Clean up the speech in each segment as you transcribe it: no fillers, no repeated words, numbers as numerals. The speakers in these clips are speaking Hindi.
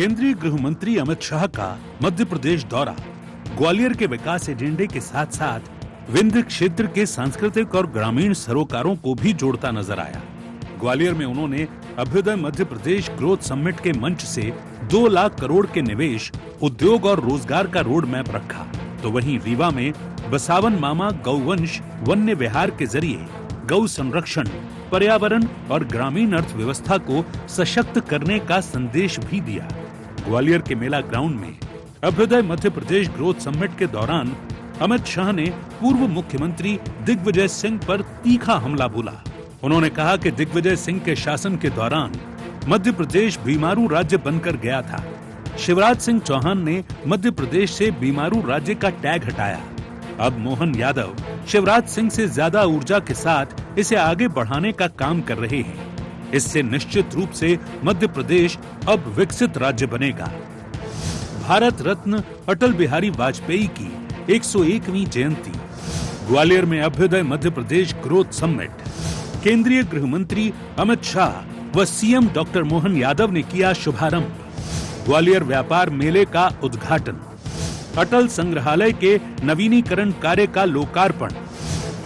केंद्रीय गृह मंत्री अमित शाह का मध्य प्रदेश दौरा ग्वालियर के विकास एजेंडे के साथ साथ विंध्य क्षेत्र के सांस्कृतिक और ग्रामीण सरोकारों को भी जोड़ता नजर आया। ग्वालियर में उन्होंने अभ्युदय मध्य प्रदेश ग्रोथ समिट के मंच से 2 लाख करोड़ के निवेश, उद्योग और रोजगार का रोड मैप रखा, तो वहीं रीवा में बसावन मामा गौवंश वन्य विहार के जरिए गौ संरक्षण, पर्यावरण और ग्रामीण अर्थव्यवस्था को सशक्त करने का संदेश भी दिया। ग्वालियर के मेला ग्राउंड में अभ्युदय मध्य प्रदेश ग्रोथ समिट के दौरान अमित शाह ने पूर्व मुख्यमंत्री दिग्विजय सिंह पर तीखा हमला बोला। उन्होंने कहा कि दिग्विजय सिंह के शासन के दौरान मध्य प्रदेश बीमारू राज्य बनकर गया था। शिवराज सिंह चौहान ने मध्य प्रदेश से बीमारू राज्य का टैग हटाया। अब मोहन यादव शिवराज सिंह से ज्यादा ऊर्जा के साथ इसे आगे बढ़ाने का काम कर रहे हैं। इससे निश्चित रूप से मध्य प्रदेश अब विकसित राज्य बनेगा। भारत रत्न अटल बिहारी वाजपेयी की 101वीं जयंती, ग्वालियर में अभ्युदय मध्य प्रदेश ग्रोथ समिट, केंद्रीय गृह मंत्री अमित शाह व सीएम डॉक्टर मोहन यादव ने किया शुभारंभ। ग्वालियर व्यापार मेले का उद्घाटन, अटल संग्रहालय के नवीनीकरण कार्य का लोकार्पण,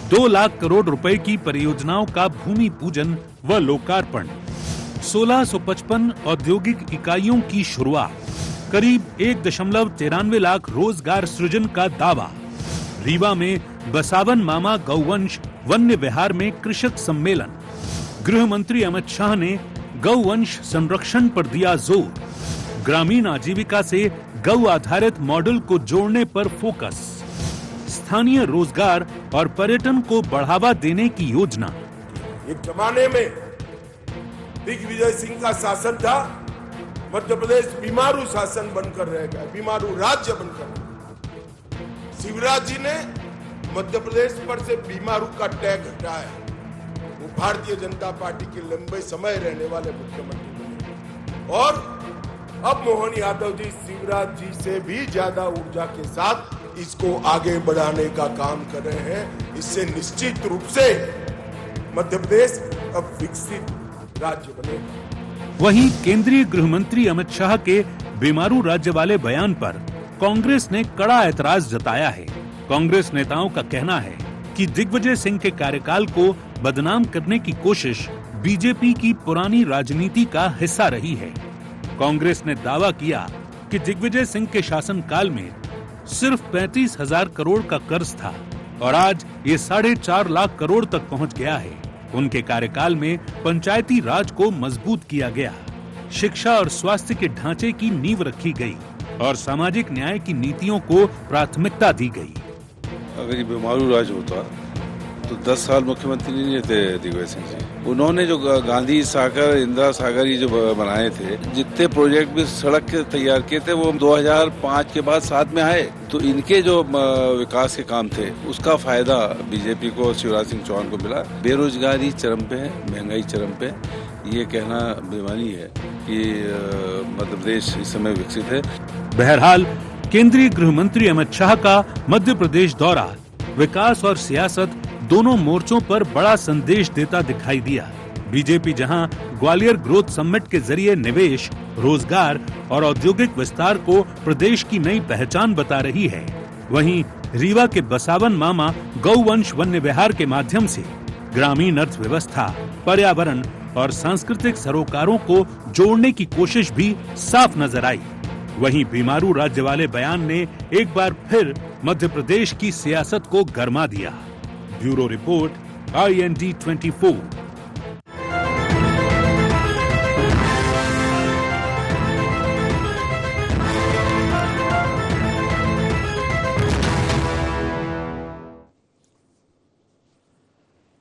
2 लाख करोड़ रुपए की परियोजनाओं का भूमि पूजन व लोकार्पण, 1655 औद्योगिक इकाइयों की शुरुआत, करीब 1.93 लाख रोजगार सृजन का दावा। रीवा में बसावन मामा गौवंश वन्य विहार में कृषक सम्मेलन, गृह मंत्री अमित शाह ने गौवंश संरक्षण पर दिया जोर। ग्रामीण आजीविका से गौ आधारित मॉडल को जोड़ने पर फोकस, स्थानीय रोजगार और पर्यटन को बढ़ावा देने की योजना। एक जमाने में दिग्विजय सिंह का शासन था, मध्य प्रदेश बीमारू शासन बनकर रह गया, बीमारू राज्य बनकर। शिवराज जी ने मध्य प्रदेश पर से बीमारू का टैग हटाया। वो भारतीय जनता पार्टी के लंबे समय रहने वाले मुख्यमंत्री बने और अब मोहन यादव जी शिवराज जी से भी ज्यादा ऊर्जा के साथ इसको आगे बढ़ाने का काम कर रहे हैं। इससे निश्चित रूप से मध्य प्रदेश अब विकसित राज्य बनेगा। वहीं केंद्रीय गृह मंत्री अमित शाह के बीमारू राज्य वाले बयान पर कांग्रेस ने कड़ा ऐतराज जताया है। कांग्रेस नेताओं का कहना है कि दिग्विजय सिंह के कार्यकाल को बदनाम करने की कोशिश बीजेपी की पुरानी राजनीति का हिस्सा रही है। कांग्रेस ने दावा किया कि दिग्विजय सिंह के शासनकाल में सिर्फ 35,000 करोड़ का कर्ज था और आज ये 4.5 लाख करोड़ तक पहुंच गया है। उनके कार्यकाल में पंचायती राज को मजबूत किया गया, शिक्षा और स्वास्थ्य के ढांचे की नींव रखी गई और सामाजिक न्याय की नीतियों को प्राथमिकता दी गई। अगर ये बीमारू राज होता तो 10 साल मुख्यमंत्री नहीं थे दिग्विजय सिंह जी। उन्होंने जो गांधी सागर, इंदिरा सागर ये जो बनाए थे, जितने प्रोजेक्ट भी सड़क के तैयार किए थे वो 2005 के बाद साथ में आए। तो इनके जो विकास के काम थे उसका फायदा बीजेपी को, शिवराज सिंह चौहान को मिला। बेरोजगारी चरम पे है, महंगाई चरम पे, ये कहना बेमानी है कि मध्य प्रदेश इस समय विकसित है। बहरहाल केंद्रीय गृह मंत्री अमित शाह का मध्य प्रदेश दौरा विकास और सियासत दोनों मोर्चों पर बड़ा संदेश देता दिखाई दिया। बीजेपी जहां ग्वालियर ग्रोथ समिट के जरिए निवेश, रोजगार और औद्योगिक विस्तार को प्रदेश की नई पहचान बता रही है, वहीं रीवा के बसावन मामा गौवंश वन्य विहार के माध्यम से ग्रामीण अर्थव्यवस्था, पर्यावरण और सांस्कृतिक सरोकारों को जोड़ने की कोशिश भी साफ नजर आई। वहीं बीमारू राज्य वाले बयान ने एक बार फिर मध्य प्रदेश की सियासत को गरमा दिया। Bureau report, IND 24।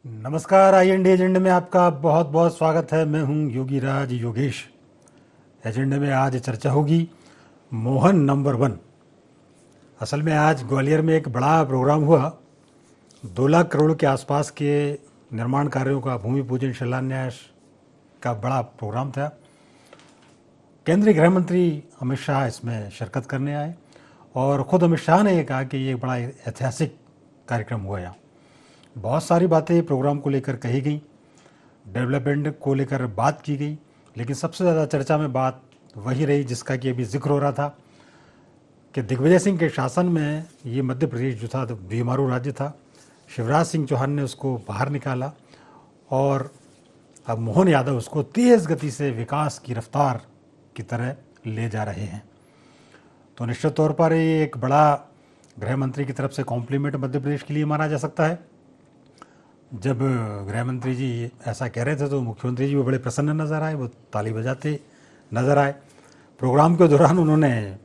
नमस्कार, IND एजेंडे में आपका बहुत बहुत स्वागत है। मैं हूं योगी राज योगेश। एजेंडे में आज चर्चा होगी मोहन नंबर 1। असल में आज ग्वालियर में एक बड़ा प्रोग्राम हुआ। 2 लाख करोड़ के आसपास के निर्माण कार्यों का भूमि पूजन, शिलान्यास का बड़ा प्रोग्राम था। केंद्रीय गृह मंत्री अमित शाह इसमें शिरकत करने आए और ख़ुद अमित शाह ने ये कहा कि ये बड़ा ऐतिहासिक कार्यक्रम हुआ। यहाँ बहुत सारी बातें प्रोग्राम को लेकर कही गई, डेवलपमेंट को लेकर बात की गई, लेकिन सबसे ज़्यादा चर्चा में बात वही रही जिसका कि अभी जिक्र हो रहा था कि दिग्विजय सिंह के शासन में ये मध्य प्रदेश जो था बीमारू राज्य था। शिवराज सिंह चौहान ने उसको बाहर निकाला और अब मोहन यादव उसको तेज़ गति से विकास की रफ्तार की तरह ले जा रहे हैं। तो निश्चित तौर पर ये एक बड़ा गृह मंत्री की तरफ से कॉम्प्लीमेंट मध्य प्रदेश के लिए माना जा सकता है। जब गृह मंत्री जी ऐसा कह रहे थे तो मुख्यमंत्री जी भी बड़े प्रसन्न नजर आए, वो ताली बजाते नजर आए। प्रोग्राम के दौरान उन्होंने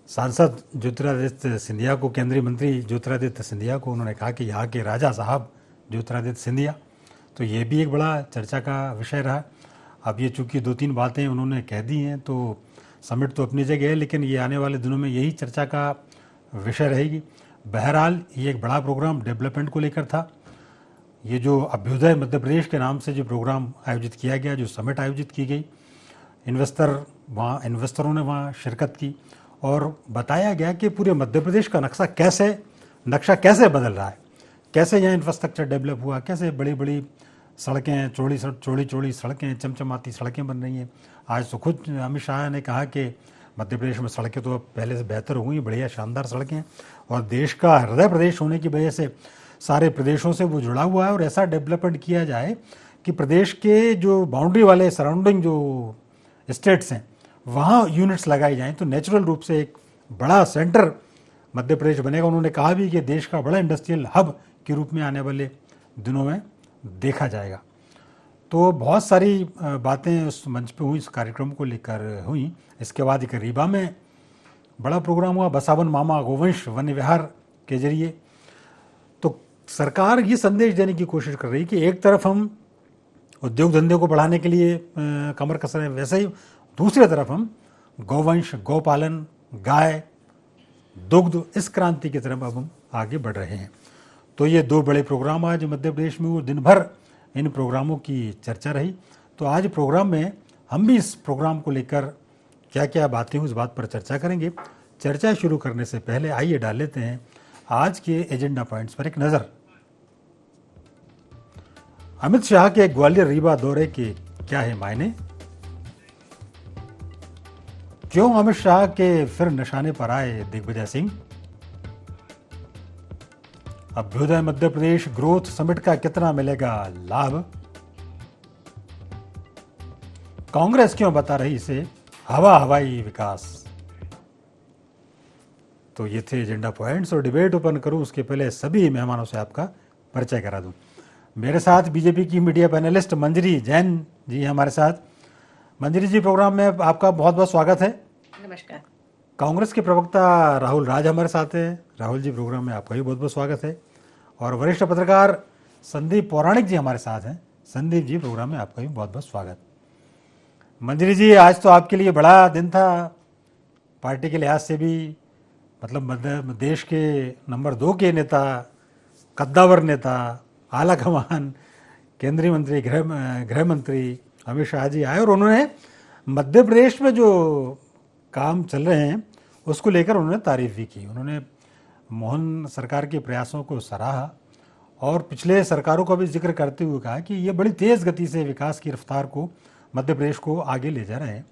सांसद ज्योतिरादित्य सिंधिया को, केंद्रीय मंत्री ज्योतिरादित्य सिंधिया को उन्होंने कहा कि यहाँ के राजा साहब ज्योतिरादित्य सिंधिया, तो ये भी एक बड़ा चर्चा का विषय रहा। अब ये चूँकि 2-3 बातें उन्होंने कह दी हैं तो समिट तो अपनी जगह है, लेकिन ये आने वाले दिनों में यही चर्चा का विषय रहेगी। बहरहाल ये एक बड़ा प्रोग्राम डेवलपमेंट को लेकर था। ये जो अभ्युदय मध्य प्रदेश के नाम से जो प्रोग्राम आयोजित किया गया, जो समिट आयोजित की गई, इन्वेस्टरों ने वहाँ शिरकत की और बताया गया कि पूरे मध्य प्रदेश का नक्शा कैसे बदल रहा है, कैसे यहाँ इंफ्रास्ट्रक्चर डेवलप हुआ, कैसे बड़ी बड़ी सड़कें, चौड़ी सड़कें, चमचमाती सड़कें बन रही हैं। आज तो खुद अमित शाह ने कहा कि मध्य प्रदेश में सड़कें तो अब पहले से बेहतर हो गई, बढ़िया शानदार सड़कें, और देश का हृदय प्रदेश होने की वजह से सारे प्रदेशों से वो जुड़ा हुआ है। और ऐसा डेवलपमेंट किया जाए कि प्रदेश के जो बाउंड्री वाले सराउंडिंग जो स्टेट्स हैं वहाँ यूनिट्स लगाई जाएं, तो नेचुरल रूप से एक बड़ा सेंटर मध्य प्रदेश बनेगा। उन्होंने कहा भी कि देश का बड़ा इंडस्ट्रियल हब के रूप में आने वाले दिनों में देखा जाएगा। तो बहुत सारी बातें उस मंच पे हुई, इस कार्यक्रम को लेकर हुई। इसके बाद एक रीवा में बड़ा प्रोग्राम हुआ, बसावन मामा गोवंश वन्य विहार के जरिए। तो सरकार ये संदेश देने की कोशिश कर रही कि एक तरफ हम उद्योग धंधे को बढ़ाने के लिए कमर कस रहे हैं, वैसे ही दूसरी तरफ हम गौवंश, गौपालन, गाय, दुग्ध, इस क्रांति की तरफ अब हम आगे बढ़ रहे हैं। तो ये 2 बड़े प्रोग्राम आज मध्य प्रदेश में हुए, दिन भर इन प्रोग्रामों की चर्चा रही। तो आज प्रोग्राम में हम भी इस प्रोग्राम को लेकर क्या क्या बातें हुई, उस बात पर चर्चा करेंगे। चर्चा शुरू करने से पहले आइए डाल लेते हैं आज के एजेंडा पॉइंट्स पर एक नज़र। अमित शाह के ग्वालियर रीवा दौरे के क्या है मायने? क्यों अमित शाह के फिर निशाने पर आए दिग्विजय सिंह? अभ्युदय मध्य प्रदेश ग्रोथ समिट का कितना मिलेगा लाभ? कांग्रेस क्यों बता रही इसे हवाई विकास? तो ये थे एजेंडा पॉइंट्स। और डिबेट ओपन करूं उसके पहले सभी मेहमानों से आपका परिचय करा दूं। मेरे साथ बीजेपी की मीडिया पैनलिस्ट मंजरी जैन जी हमारे साथ। मंजरी जी, प्रोग्राम में आपका बहुत बहुत स्वागत है। नमस्कार। कांग्रेस के प्रवक्ता राहुल राज हमारे साथ हैं। राहुल जी, प्रोग्राम में आपका भी बहुत बहुत स्वागत है। और वरिष्ठ पत्रकार संदीप पौराणिक जी हमारे साथ हैं। संदीप जी, प्रोग्राम में आपका भी बहुत बहुत स्वागत। मंजरी जी, आज तो आपके लिए बड़ा दिन था, पार्टी के लिहाज से भी, मतलब देश के नंबर 2 के नेता, कद्दावर नेता, आला कमान, केंद्रीय मंत्री, गृह मंत्री अमित शाह जी आए और उन्होंने मध्य प्रदेश में जो काम चल रहे हैं उसको लेकर उन्होंने तारीफ भी की। उन्होंने मोहन सरकार के प्रयासों को सराहा और पिछले सरकारों का भी जिक्र करते हुए कहा कि ये बड़ी तेज़ गति से विकास की रफ्तार को मध्य प्रदेश को आगे ले जा रहे हैं।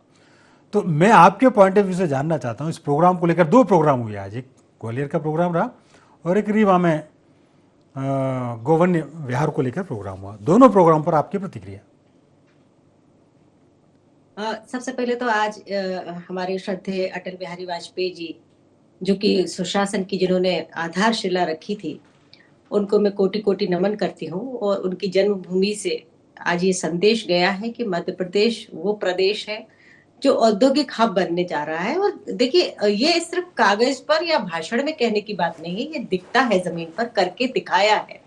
तो मैं आपके पॉइंट ऑफ व्यू से जानना चाहता हूँ, इस प्रोग्राम को लेकर 2 प्रोग्राम हुए आज, एक ग्वालियर का प्रोग्राम रहा और एक रीवा में गोवन्य विहार को लेकर प्रोग्राम हुआ। दोनों प्रोग्राम पर आपकी प्रतिक्रिया? सबसे पहले तो आज हमारे श्रद्धेय अटल बिहारी वाजपेयी जी, जो कि सुशासन की जिन्होंने आधारशिला रखी थी, उनको मैं कोटि कोटि नमन करती हूँ। और उनकी जन्मभूमि से आज ये संदेश गया है कि मध्य प्रदेश वो प्रदेश है जो औद्योगिक हब बनने जा रहा है। और देखिए, ये सिर्फ कागज पर या भाषण में कहने की बात नहीं है, ये दिखता है, जमीन पर करके दिखाया है।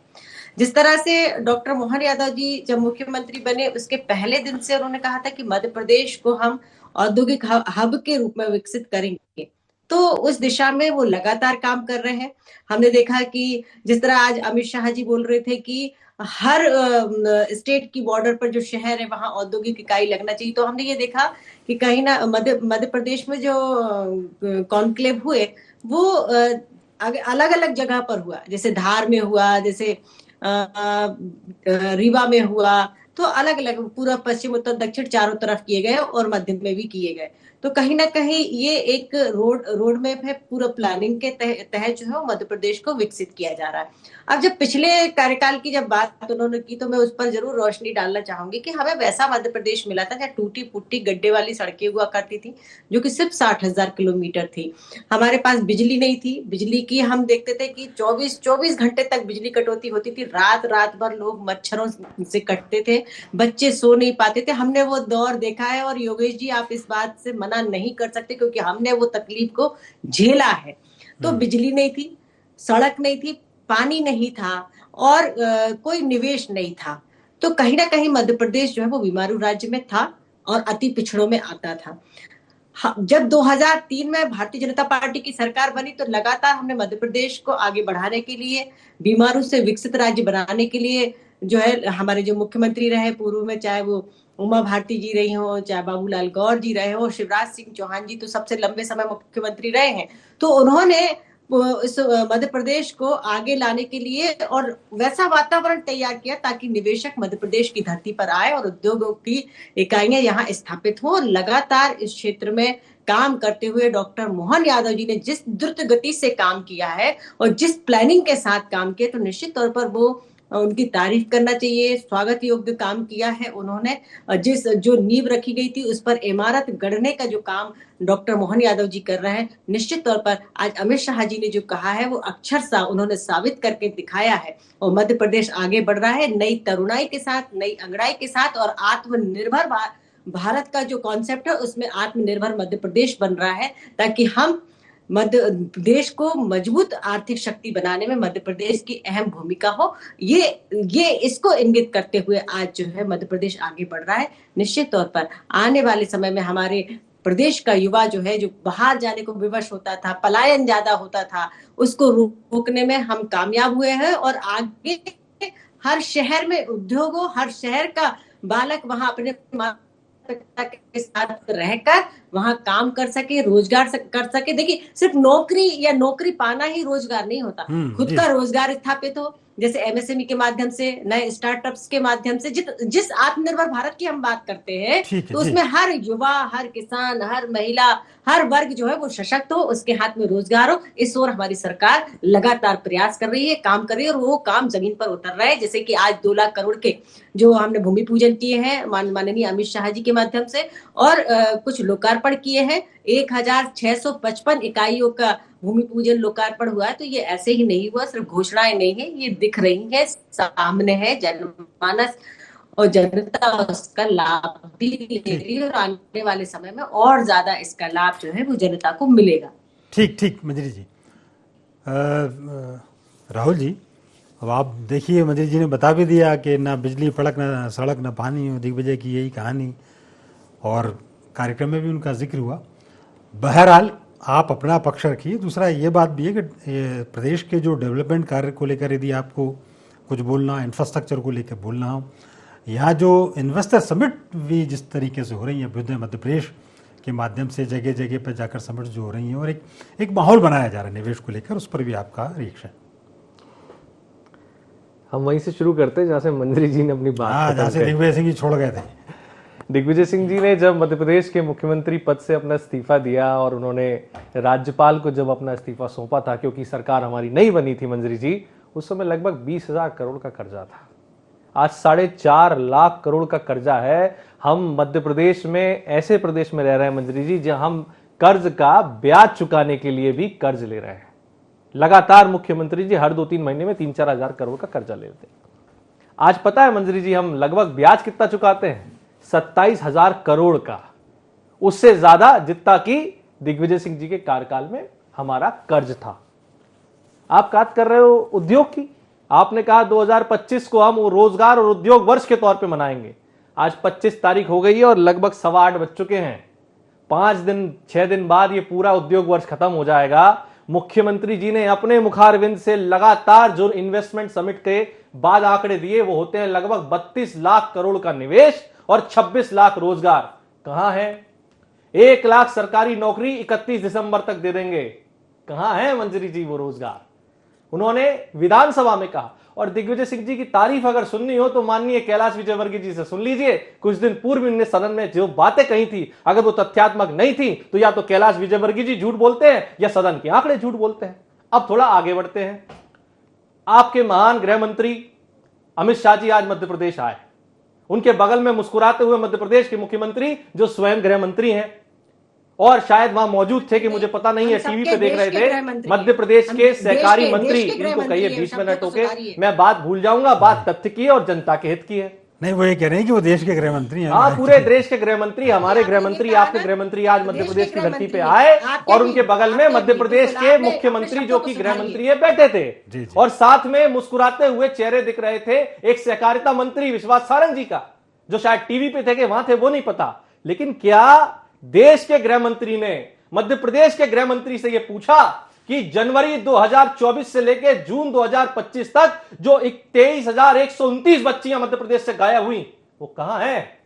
जिस तरह से डॉक्टर मोहन यादव जी जब मुख्यमंत्री बने उसके पहले दिन से उन्होंने कहा था कि मध्य प्रदेश को हम औद्योगिक हब के रूप में विकसित करेंगे, तो उस दिशा में वो लगातार काम कर रहे हैं। हमने देखा कि जिस तरह आज अमित शाह जी बोल रहे थे कि हर स्टेट की बॉर्डर पर जो शहर है वहां औद्योगिक इकाई लगना चाहिए, तो हमने ये देखा कि कहीं ना मध्य प्रदेश में जो कॉन्क्लेव हुए वो अलग अलग जगह पर हुआ, जैसे धार में हुआ, जैसे रीवा में हुआ, तो अलग अलग पूर्व पश्चिम उत्तर दक्षिण चारों तरफ किए गए और मध्य में भी किए गए। तो कहीं ना कहीं ये एक रोड मैप है, पूरा प्लानिंग के तहत जो है मध्य प्रदेश को विकसित किया जा रहा है। अब जब पिछले कार्यकाल की जब बात उन्होंने की तो मैं उस पर जरूर रोशनी डालना चाहूंगी कि हमें वैसा मध्य प्रदेश मिला था जहाँ टूटी फूटी गड्ढे वाली सड़कें हुआ करती थी, जो कि सिर्फ 60,000 किलोमीटर थी। हमारे पास बिजली नहीं थी, बिजली की हम देखते थे कि 24 घंटे तक बिजली कटौती होती थी, रात भर लोग मच्छरों से कटते थे, बच्चे सो नहीं पाते थे। हमने वो दौर देखा है और योगेश जी आप इस बात से मना नहीं कर सकते क्योंकि हमने वो तकलीफ को झेला है। तो बिजली नहीं थी, सड़क नहीं थी, पानी नहीं था और कोई निवेश नहीं था। तो कहीं ना कहीं मध्य प्रदेश जो है वो बीमारू राज्य में था और अति पिछड़ों में आता था। जब 2003 में भारतीय जनता पार्टी की सरकार बनी तो लगातार हमने मध्य प्रदेश को आगे बढ़ाने के लिए, बीमारू से विकसित राज्य बनाने के लिए जो है हमारे जो मुख्यमंत्री रहे पूर्व में, चाहे वो उमा भारती जी रही हो, चाहे बाबूलाल गौर जी रहे हो, शिवराज सिंह चौहान जी तो सबसे लंबे समय मुख्यमंत्री रहे हैं। तो उन्होंने इस मध्य प्रदेश को आगे लाने के लिए और वैसा वातावरण तैयार किया ताकि निवेशक मध्य प्रदेश की धरती पर आए और उद्योगों की इकाइयां यहाँ स्थापित हो। लगातार इस क्षेत्र में काम करते हुए डॉक्टर मोहन यादव जी ने जिस द्रुत गति से काम किया है और जिस प्लानिंग के साथ काम किया, तो निश्चित तौर पर वो उनकी तारीफ करना चाहिए। स्वागत योग्य काम किया है उन्होंने। जो नींव रखी गई थी उस पर इमारत गढ़ने का जो काम डॉक्टर मोहन यादव जी कर रहे हैं, निश्चित तौर पर आज अमित शाह जी ने जो कहा है वो अक्षरशः उन्होंने साबित करके दिखाया है और मध्य प्रदेश आगे बढ़ रहा है नई तरुणाई के साथ, नई अंगड़ाई के साथ और आत्मनिर्भर भारत का जो कॉन्सेप्ट है उसमें आत्मनिर्भर मध्य प्रदेश बन रहा है, ताकि हम मध्य प्रदेश को मजबूत आर्थिक शक्ति बनाने में मध्य प्रदेश की अहम भूमिका हो। ये इसको इंगित करते हुए आज जो है मध्य प्रदेश आगे बढ़ रहा है। निश्चित तौर पर आने वाले समय में हमारे प्रदेश का युवा जो है, जो बाहर जाने को विवश होता था, पलायन ज्यादा होता था, उसको रोकने में हम कामयाब हुए हैं और आगे हर शहर में उद्योग हो, हर शहर का बालक वहां अपने के साथ रहकर वहां काम कर सके, रोजगार कर सके। देखिए सिर्फ नौकरी पाना ही रोजगार नहीं होता, खुद का रोजगार स्थापित हो, जैसे एमएसएमई के माध्यम से, नए स्टार्टअप्स के माध्यम से। जिस आत्मनिर्भर भारत की हम बात करते हैं तो उसमें हर युवा, हर किसान, हर महिला, हर वर्ग जो है वो सशक्त हो, उसके हाथ में रोजगार हो। इस ओर हमारी सरकार लगातार प्रयास कर रही है, काम कर रही है और वो काम जमीन पर उतर रहा है। जैसे कि आज 2 लाख करोड़ के जो हमने भूमि पूजन किए हैं माननीय अमित शाह जी के माध्यम से और कुछ लोकार्पण किए हैं। 1655 इकाइयों का भूमि पूजन लोकार्पण हुआ है। तो ये ऐसे ही नहीं हुआ, सिर्फ घोषणाएं नहीं है, ये दिख रही है, सामने है, जनमानस और जनता उसका लाभ भी ले रही है और आने वाले समय में और ज्यादा इसका लाभ जो है वो जनता को मिलेगा। ठीक मंजरी जी। राहुल जी, अब आप देखिए, मंजरी जी ने बता भी दिया कि ना बिजली पड़क, ना सड़क, ना पानी, दिग्विजय की यही कहानी और कार्यक्रम में भी उनका जिक्र हुआ। बहरहाल आप अपना पक्ष रखिए। दूसरा ये बात भी है कि प्रदेश के जो डेवलपमेंट कार्य को लेकर यदि आपको कुछ बोलना, इंफ्रास्ट्रक्चर को लेकर बोलना हो, यहाँ जो इन्वेस्टर समिट भी जिस तरीके से हो रही है अभ्युदय मध्य प्रदेश के माध्यम से, जगह जगह पर जाकर समिट जो हो रही हैं और एक माहौल बनाया जा रहा है निवेश को लेकर, उस पर भी आपका रिएक्शन? हम वहीं से शुरू करते हैं जहाँ से मंजरी जी ने अपनी बात, जहाँ से दिग्विजय सिंह जी छोड़ गए थे। दिग्विजय सिंह जी ने जब मध्य प्रदेश के मुख्यमंत्री पद से अपना इस्तीफा दिया और उन्होंने राज्यपाल को जब अपना इस्तीफा सौंपा था, क्योंकि सरकार हमारी नहीं बनी थी मंजरी जी, उस समय लगभग 20,000 करोड़ का कर्जा था। आज 4.5 लाख करोड़ का कर्जा है। हम मध्य प्रदेश में ऐसे प्रदेश में रह रहे हैं मंजरी जी जहां हम कर्ज का ब्याज चुकाने के लिए भी कर्ज ले रहे हैं। लगातार मुख्यमंत्री जी हर 2-3 महीने में 3-4 हजार करोड़ का कर्जा लेते हैं। आज पता है मंजरी जी हम लगभग ब्याज कितना चुकाते हैं? 27,000 करोड़ का, उससे ज्यादा जितना कि दिग्विजय सिंह जी के कार्यकाल में हमारा कर्ज था। आप बात कर रहे हो उद्योग की, आपने कहा 2025 को हम रोजगार और उद्योग वर्ष के तौर पे मनाएंगे। आज 25 तारीख हो गई है और लगभग 8:15 बज चुके हैं। 6 दिन बाद ये पूरा उद्योग वर्ष खत्म हो जाएगा। मुख्यमंत्री जी ने अपने मुखारविंद से लगातार जो इन्वेस्टमेंट समिट के बाद आंकड़े दिए वो होते हैं लगभग 32 लाख करोड़ का निवेश और 26 लाख रोजगार। कहां है? 1 लाख सरकारी नौकरी 31 दिसंबर तक दे देंगे। कहां है मंजरी जी वो रोजगार? उन्होंने विधानसभा में कहा। और दिग्विजय सिंह जी की तारीफ अगर सुननी हो तो माननीय कैलाश विजयवर्गीय जी से सुन लीजिए। कुछ दिन पूर्व इनने सदन में जो बातें कही थी, अगर वो तथ्यात्मक नहीं थी तो या तो कैलाश विजयवर्गीय जी झूठ बोलते हैं या सदन के आंकड़े झूठ बोलते हैं। अब थोड़ा आगे बढ़ते हैं। आपके महान गृह मंत्री अमित शाह जी आज मध्य प्रदेश आए। उनके बगल में मुस्कुराते हुए मध्य प्रदेश के मुख्यमंत्री जो स्वयं गृह मंत्री हैं और शायद वहां मौजूद थे कि मुझे पता नहीं है, टीवी पे देख रहे थे, मध्य प्रदेश के सहकारी मंत्री। इनको कहिए बीच में न टोके, मैं बात भूल जाऊंगा। बात तथ्य की है और जनता के हित की है। नहीं, वो ये कह रहे हैं कि वो देश के गृह मंत्री हैं। हाँ, पूरे देश के गृह मंत्री, हमारे गृह मंत्री, आपके गृह मंत्री आज मध्य प्रदेश की धरती पे आए और उनके बगल में मध्य प्रदेश के मुख्यमंत्री जो कि गृह मंत्री है बैठे थे और साथ में मुस्कुराते हुए चेहरे दिख रहे थे एक सहकारिता मंत्री विश्वास सारंग जी का, जो शायद टीवी पे थे कि वहां थे वो नहीं पता। लेकिन क्या देश के गृह मंत्री ने मध्य प्रदेश के गृह मंत्री से यह पूछा कि जनवरी 2024 से लेकर जून 2025 तक जो 23,129 बच्चियां मध्य प्रदेश से गायब हुई वो कहां हैं?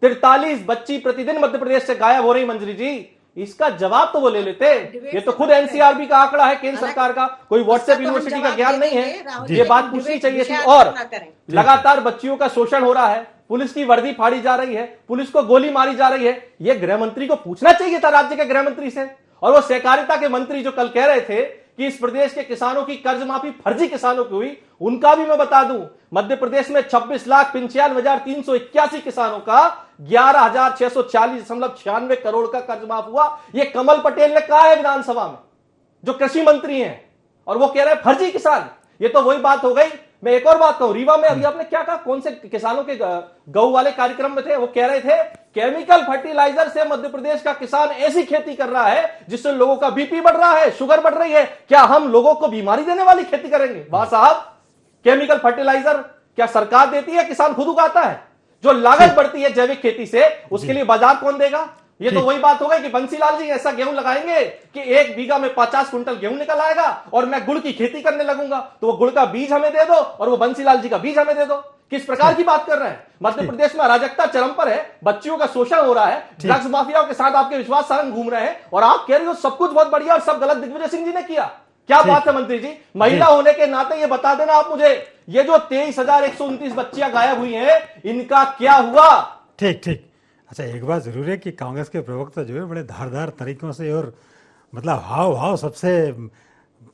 43 बच्ची प्रतिदिन मध्य प्रदेश से गायब हो रही। मंजरी जी, इसका जवाब तो वो ले लेते। ये तो खुद एनसीआरबी का आंकड़ा है, केंद्र सरकार का, कोई व्हाट्सएप यूनिवर्सिटी का ज्ञान नहीं है। ये बात पूछनी चाहिए थी। और लगातार बच्चियों का शोषण हो रहा है, पुलिस की वर्दी फाड़ी जा रही है, पुलिस को गोली मारी जा रही है। यह गृह मंत्री को पूछना चाहिए था, राज्य के गृह मंत्री से। और वो सहकारिता के मंत्री जो कल कह रहे थे कि इस प्रदेश के किसानों की कर्ज माफी फर्जी किसानों की हुई, उनका भी मैं बता दूं, मध्य प्रदेश में 26,95,381 किसानों का 11,640.96 करोड़ का कर्ज माफ हुआ। ये कमल पटेल ने कहा है विधानसभा में, जो कृषि मंत्री हैं, और वो कह रहे हैं फर्जी किसान। ये तो वही बात हो गई। मैं एक और बात कहूं, रीवा में अभी आपने क्या कहा, कौन से किसानों के गऊ वाले कार्यक्रम में थे, वो कह रहे थे केमिकल फर्टिलाइजर से मध्य प्रदेश का किसान ऐसी खेती कर रहा है जिससे लोगों का बीपी बढ़ रहा है, शुगर बढ़ रही है। क्या हम लोगों को बीमारी देने वाली खेती करेंगे? वाह साहब, केमिकल फर्टिलाइजर क्या सरकार देती है, किसान खुद उगाता है? जो लागत बढ़ती है जैविक खेती से, उसके लिए बाजार कौन देगा? ये तो वही बात हो गई कि बंसीलाल जी ऐसा गेहूं लगाएंगे कि 1 बीघा में 50 कुंटल गेहूं निकल आएगा और मैं गुड़ की खेती करने लगूंगा, तो वो गुड़ का बीज हमें दे दो और वो बंसीलाल जी का बीज हमें दे दो। किस प्रकार की बात कर रहे हैं? मध्य प्रदेश में अराजकता चरम पर है, बच्चियों का शोषण हो रहा है, ड्रग्स माफियाओं के साथ आपके विश्वास सारंग घूम रहे हैं और आप कह रहे हो सब कुछ बहुत बढ़िया और सब गलत दिग्विजय सिंह जी ने किया। क्या बात है मंत्री जी? महिला होने के नाते ये बता देना आप मुझे, ये जो 23,129 बच्चियां गायब हुई हैं, इनका क्या हुआ? ठीक ठीक। अच्छा, एक बात जरूर है कि कांग्रेस के प्रवक्ता जो है बड़े धारदार तरीकों से और मतलब हाव भाव सबसे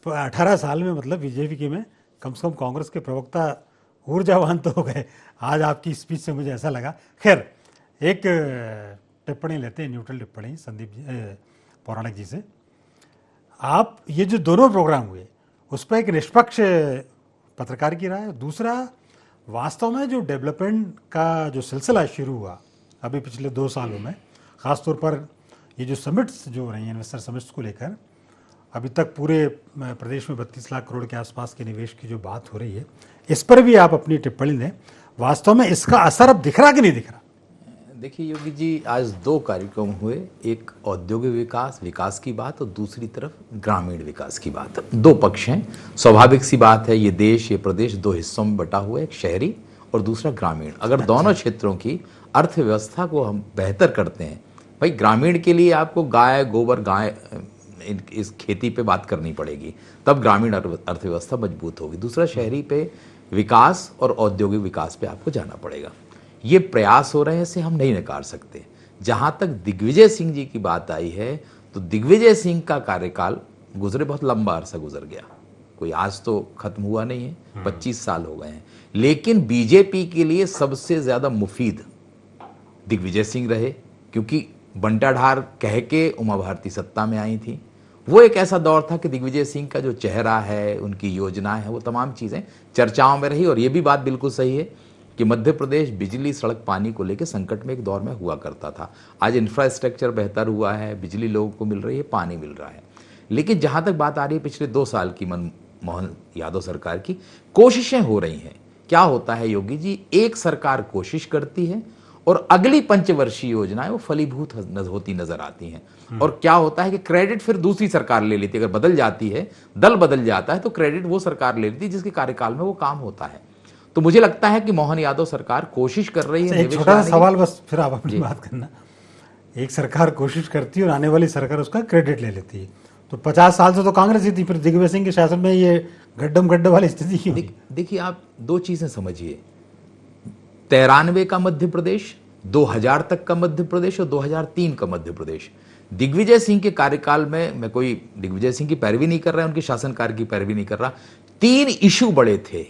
18 साल में मतलब बीजेपी के में कम से कम कांग्रेस के प्रवक्ता ऊर्जावान तो हो गए। आज आपकी स्पीच से मुझे ऐसा लगा। खैर, एक टिप्पणी लेते हैं, न्यूट्रल टिप्पणी संदीप जी पौराणिक जी से। आप ये जो दोनों प्रोग्राम हुए उस पर एक निष्पक्ष पत्रकार की राय, दूसरा वास्तव में जो डेवलपमेंट का जो सिलसिला शुरू हुआ अभी पिछले 2 सालों में, ख़ासतौर पर ये जो समिट्स जो हो रही हैं, इन्वेस्टर समिट्स को लेकर अभी तक पूरे प्रदेश में 32 लाख करोड़ के आसपास के निवेश की जो बात हो रही है, इस पर भी आप अपनी टिप्पणी दें। वास्तव में इसका असर अब दिख रहा कि नहीं दिख रहा? देखिए योगी जी, आज 2 कार्यक्रम हुए, एक औद्योगिक विकास की बात और दूसरी तरफ ग्रामीण विकास की बात। 2 पक्ष हैं। स्वाभाविक सी बात है, ये देश, ये प्रदेश 2 हिस्सों में बटा हुआ है, एक शहरी और दूसरा ग्रामीण। अगर दोनों क्षेत्रों की अर्थव्यवस्था को हम बेहतर करते हैं, भाई ग्रामीण के लिए आपको गाय गोबर गाय इस खेती पे बात करनी पड़ेगी, तब ग्रामीण अर्थव्यवस्था मजबूत होगी। दूसरा शहरी पे विकास और औद्योगिक विकास पे आपको जाना पड़ेगा। ये प्रयास हो रहे हैं, इसे हम नहीं नकार सकते। जहाँ तक दिग्विजय सिंह जी की बात आई है, तो दिग्विजय सिंह का कार्यकाल गुजरे बहुत लंबा अरसा गुजर गया, कोई आज तो खत्म हुआ नहीं है, 25 साल हो गए हैं। लेकिन बीजेपी के लिए सबसे ज्यादा मुफीद दिग्विजय सिंह रहे, क्योंकि बंटाढार कह के उमा भारती सत्ता में आई थी। वो एक ऐसा दौर था कि दिग्विजय सिंह का जो चेहरा है, उनकी योजना है, वो तमाम चीज़ें चर्चाओं में रही। और ये भी बात बिल्कुल सही है कि मध्य प्रदेश बिजली सड़क पानी को लेकर संकट में एक दौर में हुआ करता था। आज इंफ्रास्ट्रक्चर बेहतर हुआ है, बिजली लोगों को मिल रही है, पानी मिल रहा है। लेकिन जहाँ तक बात आ रही है पिछले 2 साल की मनमोहन यादव सरकार की, कोशिशें हो रही हैं। क्या होता है योगी जी, एक सरकार कोशिश करती है और अगली पंचवर्षीय योजनाएं वो फलीभूत होती नजर आती हैं। और क्या होता है कि क्रेडिट फिर दूसरी सरकार ले लेती है। अगर बदल जाती है, दल बदल जाता है, तो क्रेडिट वो सरकार ले लेती है जिसके कार्यकाल में वो काम होता है। तो मुझे लगता है कि मोहन यादव सरकार कोशिश कर रही है। एक छोटा सा सवाल बस, फिर आप अपनी बात करना। एक सरकार कोशिश करती है और आने वाली सरकार उसका क्रेडिट ले लेती है, तो 50 साल से तो कांग्रेस ही थी, फिर दिग्विजय सिंह के शासन में ये गड्ढम गड्ढे वाली स्थिति क्यों? देखिए आप दो चीजें समझिए, 93 का मध्य प्रदेश, 2000 तक का मध्य प्रदेश और 2003 का मध्य प्रदेश। दिग्विजय सिंह के कार्यकाल में, मैं कोई दिग्विजय सिंह की पैरवी नहीं कर रहा, उनके शासनकाल की पैरवी नहीं कर रहा, 3 इशू बड़े थे,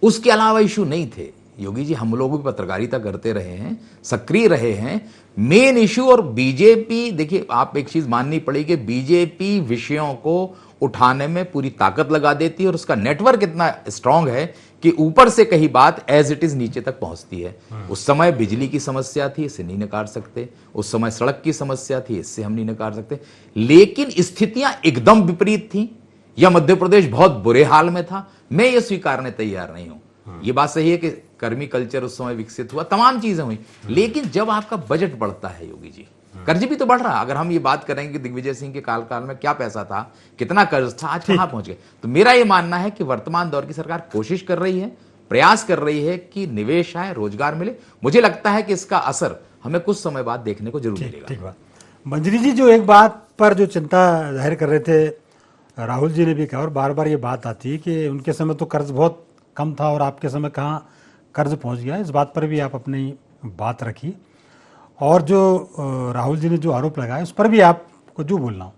उसके अलावा इशू नहीं थे। योगी जी हम लोग भी पत्रकारिता करते रहे हैं, सक्रिय रहे हैं। मेन इशू और बीजेपी, देखिए आप एक चीज माननी पड़ेगी, बीजेपी विषयों को उठाने में पूरी ताकत लगा देती है और उसका नेटवर्क इतना स्ट्रांग है कि ऊपर से कही बात एज इट इज नीचे तक पहुंचती है। उस समय बिजली की समस्या थी, इससे नहीं नकार सकते। उस समय सड़क की समस्या थी, इससे हम नहीं नकार सकते। लेकिन स्थितियां एकदम विपरीत थी, या मध्य प्रदेश बहुत बुरे हाल में था, मैं ये स्वीकारने तैयार नहीं हूं। ये बात सही है कि कर्मी कल्चर उस समय विकसित हुआ, तमाम चीजें हुई, लेकिन जब आपका बजट बढ़ता है योगी जी, कर्ज भी तो बढ़ रहा। अगर हम ये बात करेंगे कि दिग्विजय सिंह के काल में क्या पैसा था, कितना कर्ज था, आज कहां पहुंच गए, तो मेरा ये मानना है कि वर्तमान दौर की सरकार कोशिश कर रही है, प्रयास कर रही है कि निवेश आए, रोजगार मिले। मुझे लगता है कि इसका असर हमें कुछ समय बाद देखने को जरूर मिलेगा। ठीक बात। मंजरी जी जो एक बात पर जो चिंता जाहिर कर रहे थे, राहुल जी ने भी कहा और बार बार ये बात आती है कि उनके समय तो कर्ज बहुत कम था और आपके समय कहाँ कर्ज पहुंच गया, इस बात पर भी आप अपनी बात रखी। और जो राहुल जी ने जो आरोप लगाया उस पर भी आपको जो बोलना हो।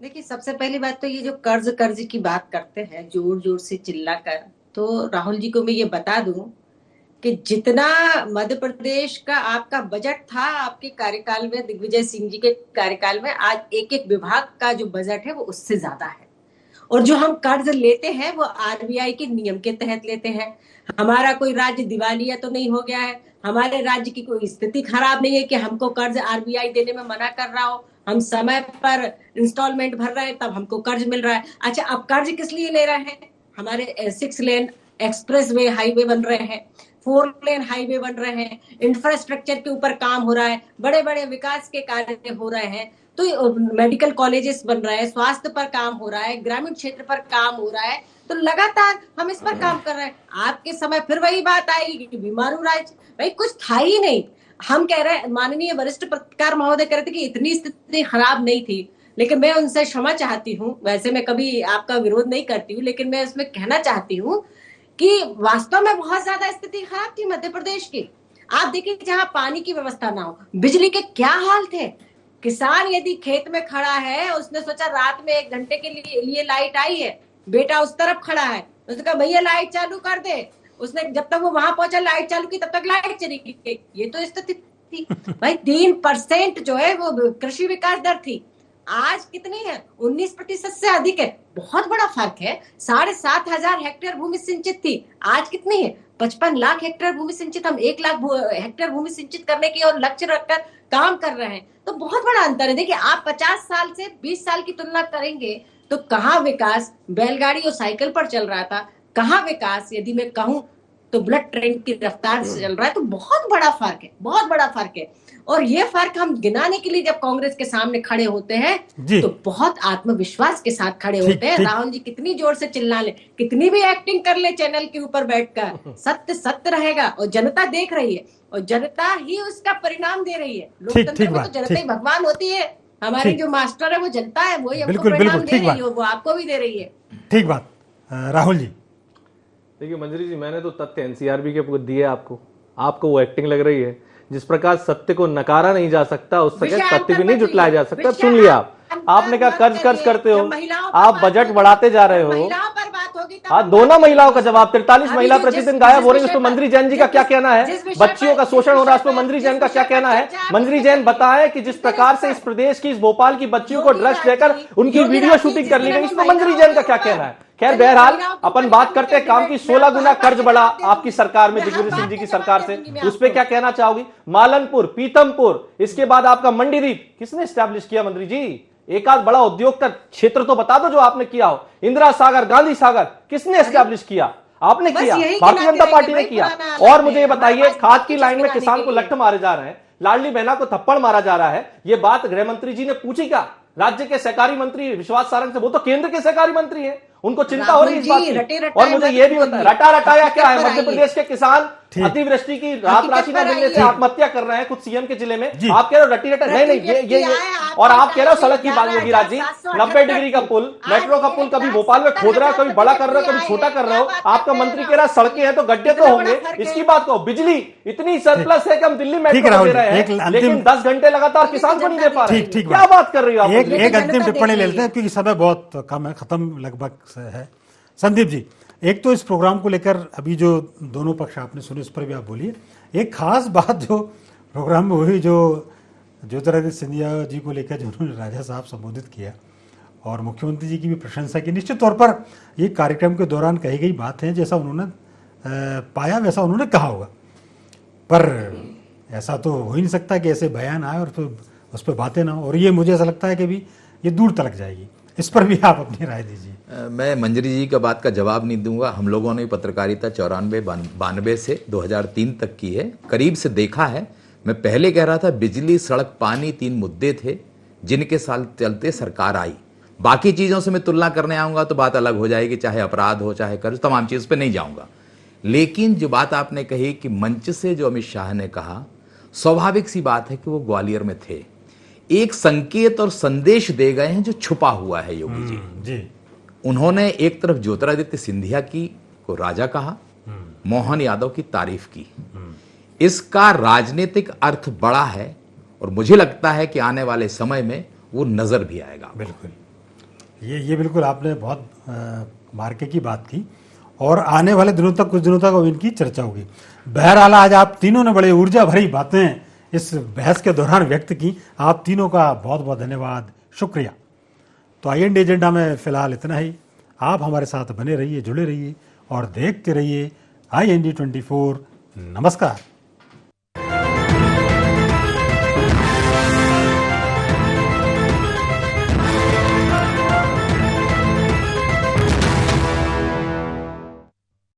देखिए, सबसे पहली बात तो ये जो कर्ज की बात करते हैं जोर जोर से चिल्ला कर, तो राहुल जी को मैं ये बता दूं कि जितना मध्य प्रदेश का आपका बजट था आपके कार्यकाल में, दिग्विजय सिंह जी के कार्यकाल में, आज एक एक विभाग का जो बजट है वो उससे ज्यादा है। और जो हम कर्ज लेते हैं वो आरबीआई के नियम के तहत लेते हैं। हमारा कोई राज्य दिवालिया तो नहीं हो गया है, हमारे राज्य की कोई स्थिति खराब नहीं है कि हमको कर्ज आरबीआई देने में मना कर रहा हो। हम समय पर इंस्टॉलमेंट भर रहे हैं तब हमको कर्ज मिल रहा है। अच्छा, अब कर्ज किस लिए ले रहे हैं? हमारे 6 लेन एक्सप्रेस वे हाईवे बन रहे हैं, 4 लेन हाईवे बन रहे हैं, इंफ्रास्ट्रक्चर के ऊपर काम हो रहा है, बड़े बड़े विकास के कार्य हो रहे हैं, तो मेडिकल कॉलेजेस बन रहे हैं, स्वास्थ्य पर काम हो रहा है, ग्रामीण क्षेत्र पर काम हो रहा है, तो लगातार हम इस पर काम कर रहे हैं। आपके समय फिर वही बात आएगी कि बीमारू राज्य, भाई कुछ था ही नहीं। हम कह रहे हैं, माननीय वरिष्ठ पत्रकार महोदय कह रहे थे कि इतनी स्थिति खराब नहीं थी, लेकिन मैं उनसे क्षमा चाहती हूँ। वैसे मैं कभी आपका विरोध नहीं करती हूँ, लेकिन मैं उसमें कहना चाहती हूँ कि वास्तव में बहुत ज्यादा स्थिति खराब थी मध्य प्रदेश की। आप देखिए, जहां पानी की व्यवस्था ना हो, बिजली के क्या हाल थे। किसान यदि खेत में खड़ा है, उसने सोचा रात में 1 घंटे के लिए लाइट आई है, बेटा उस तरफ खड़ा है, उसने कहा भैया लाइट चालू कर दे। उसने जब तक वो वहां पहुंचा लाइट चालू की, तब तक लाइट चली गई। ये तो स्थिति थी भाई। 3% जो है वो कृषि विकास दर थी, आज कितनी है? 19% से अधिक है। बहुत बड़ा फर्क है। 7,500 हेक्टेयर भूमि सिंचित थी, आज कितनी है? 55 लाख हेक्टेयर भूमि सिंचित। हम 1 लाख हेक्टेयर भूमि सिंचित करने की और लक्ष्य रखकर काम कर रहे हैं, तो बहुत बड़ा अंतर है। देखिए, आप 50 साल से 20 साल की तुलना करेंगे तो कहाँ विकास बैलगाड़ी और साइकिल पर चल रहा था, कहाँ विकास यदि मैं कहूं तो बुलेट ट्रेन की रफ्तार से चल रहा है। तो बहुत बड़ा फर्क है, बहुत बड़ा फर्क है। और ये फर्क हम गिनाने के लिए जब कांग्रेस के सामने खड़े होते हैं तो बहुत आत्मविश्वास के साथ खड़े होते हैं। राहुल जी कितनी जोर से चिल्ला ले, कितनी भी एक्टिंग कर ले चैनल के ऊपर बैठकर, सत्य सत्य रहेगा और जनता देख रही है और जनता ही उसका परिणाम दे रही है। लोकतंत्र में तो जनता ही भगवान होती है। हमारी जो मास्टर है वो जनता है, वही हमको परिणाम दे रही है, वो आपको भी दे रही है। ठीक बात। राहुल जी देखिए मंजरी जी, मैंने तो तथ्य एनसीआरबी के दिए आपको वो एक्टिंग लग रही है। जिस प्रकार सत्य को नकारा नहीं जा सकता, उस प्रकार तथ्य भी नहीं जुटलाया जा सकता। सुन लिया आपने कहा कर्ज करते हो, आप बजट बढ़ाते जा रहे हो। हाँ, दोनों महिलाओं का जवाब, 43 महिला प्रतिदिन गायब हो रही है, उस पर मंजरी जैन जी का क्या कहना है? बच्चियों का शोषण हो रहा है, उस पर मंजरी जैन का क्या कहना है? मंजरी जैन बताएं कि जिस प्रकार से इस प्रदेश की, इस भोपाल की बच्चियों को ड्रग्स देकर उनकी वीडियो शूटिंग कर ली गई, इस पर मंजरी जैन का क्या कहना है? खैर बहरहाल अपन बात करते हैं काम की। 16 गुना कर्ज बढ़ा आपकी सरकार में, दिग्विजय सिंह जी की सरकार से, उस पर क्या कहना चाहोगी? मालनपुर, पीतमपुर, इसके बाद आपका मंडीदीप किसने एस्टैब्लिश किया? मंत्री जी एक आध बड़ा उद्योग का क्षेत्र तो बता दो जो आपने किया हो। इंदिरा सागर, गांधी सागर किसने एस्टैब्लिश किया? आपने किया, भारतीय जनता पार्टी ने किया। और मुझे ये बताइए, खाद की लाइन में किसान को लठ मारे जा रहे हैं, लाडली बहना को थप्पड़ मारा जा रहा है, ये बात गृह मंत्री जी ने पूछी क्या? राज्य के सहकारी मंत्री विश्वास सारंग से, वो तो केंद्र के सहकारी मंत्री हैं, उनको चिंता हो रही है इस बात की। और मुझे ये भी बताया, रटा रटाया क्या है? मध्य प्रदेश के किसान अतिवृष्टि की राहत राशि न मिलने से आत्महत्या कर रहे हैं कुछ सीएम के जिले में, आप कह रहे हो रट्टी रट्टा नहीं ये और आप कह रहे हो सड़क की बात योगी राज जी, 90 डिग्री का पुल, मेट्रो का पुल कभी भोपाल में खोद रहा है, कभी बड़ा कर रहे हो, कभी छोटा कर रहे हो। आपका मंत्री कह रहा है सड़कें हैं तो गड्ढे तो होंगे, इसकी बात कहो। बिजली इतनी सरप्लस है कि हम दिल्ली मेट्रो दे रहे हैं, लेकिन 10 घंटे लगातार किसान को नहीं दे पा रहे। क्या बात कर रही हो आप? एक अंतिम टिप्पणी ले लेते हैं क्योंकि समय बहुत कम है, खत्म लगभग है। संदीप जी, एक तो इस प्रोग्राम को लेकर अभी जो दोनों पक्ष आपने सुने उस पर भी आप बोलिए। एक खास बात जो प्रोग्राम में हुई, जो ज्योतिरादित्य सिंधिया जी को लेकर जो उन्होंने राजा साहब संबोधित किया और मुख्यमंत्री जी की भी प्रशंसा की, निश्चित तौर पर ये कार्यक्रम के दौरान कही गई बात है, जैसा उन्होंने पाया वैसा उन्होंने कहा होगा, पर ऐसा तो हो ही नहीं सकता कि ऐसे बयान आए और फिर उस पर बातें ना हो। और ये मुझे ऐसा लगता है कि भी ये दूर तलक जाएगी। इस पर भी आप अपनी राय दीजिए। मैं मंजरी जी का बात का जवाब नहीं दूंगा। हम लोगों ने पत्रकारिता 94-92 से 2003 तक की है, करीब से देखा है। मैं पहले कह रहा था बिजली, सड़क, पानी 3 मुद्दे थे जिनके साथ चलते सरकार आई। बाकी चीज़ों से मैं तुलना करने आऊँगा तो बात अलग हो जाएगी, चाहे अपराध हो चाहे कर्ज, तमाम चीज़ पे नहीं जाऊँगा। लेकिन जो बात आपने कही कि मंच से जो अमित शाह ने कहा, स्वाभाविक सी बात है कि वो ग्वालियर में थे, एक संकेत और संदेश दे गए हैं जो छुपा हुआ है योगी जी। उन्होंने एक तरफ ज्योतिरादित्य सिंधिया की को राजा कहा, मोहन यादव की तारीफ की। इसका राजनीतिक अर्थ बड़ा है और मुझे लगता है कि आने वाले समय में वो नजर भी आएगा। बिल्कुल, ये बिल्कुल आपने बहुत मार्के की बात की और आने वाले दिनों तक, कुछ दिनों तक इनकी चर्चा होगी। बहरहाल आज आप तीनों ने बड़े ऊर्जा भरी बातें इस बहस के दौरान व्यक्त की। आप तीनों का बहुत बहुत धन्यवाद, शुक्रिया। तो IND एजेंडा में फिलहाल इतना ही। आप हमारे साथ बने रहिए, जुड़े रहिए और देखते रहिए IND 24। नमस्कार।